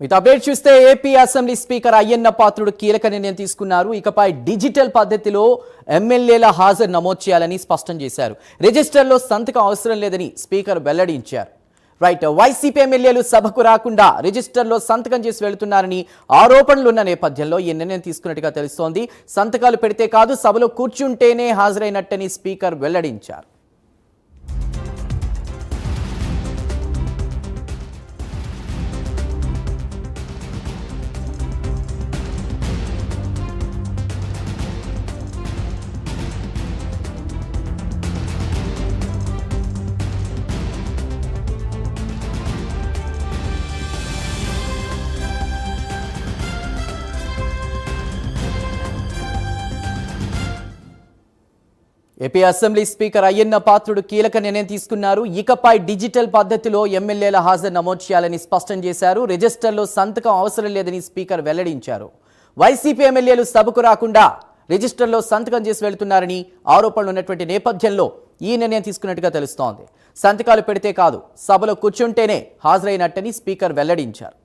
With update చూస్తే AP assembly speaker Ayyanna Patrudu కీలక నిర్ణయం తీసుకున్నారు. ఇకపై డిజిటల్ పద్ధతిలో ఎమ్మెల్యేల హాజరు నమోదు చేయాలని స్పష్టం చేశారు. రిజిస్టర్లో సంతకం అవసరం లేదని స్పీకర్ వెల్లడించారు. రైట్, వైసీపీ ఎమ్మెల్యేలు సభకు రాకుండా రిజిస్టర్లో సంతకం చేసి వెళుతున్నారని ఆరోపణలు ఉన్న నేపథ్యంలో ఈ నిర్ణయం తీసుకున్నట్టుగా తెలుస్తోంది. సంతకాలు పెడితే కాదు, సభలో కూర్చుంటేనే హాజరైనట్టని స్పీకర్ వెల్లడించారు. AP assembly speaker Ayyanna Patrudu కీలక నిర్ణయం తీసుకున్నారు. ఇకపై డిజిటల్ పద్ధతిలో ఎమ్మెల్యేల హాజరు నమోదు చేయాలని స్పష్టం చేశారు. రిజిస్టర్లో సంతకం అవసరం లేదని స్పీకర్ వెల్లడించారు. వైసీపీ ఎమ్మెల్యేలు సభకు రాకుండా రిజిస్టర్లో సంతకం చేసి వెళుతున్నారని ఆరోపణలు ఉన్నటువంటి నేపథ్యంలో ఈ నిర్ణయం తీసుకున్నట్టుగా తెలుస్తోంది. సంతకాలు పెడితే కాదు, సభలో కూర్చుంటేనే హాజరైనట్టని స్పీకర్ వెల్లడించారు.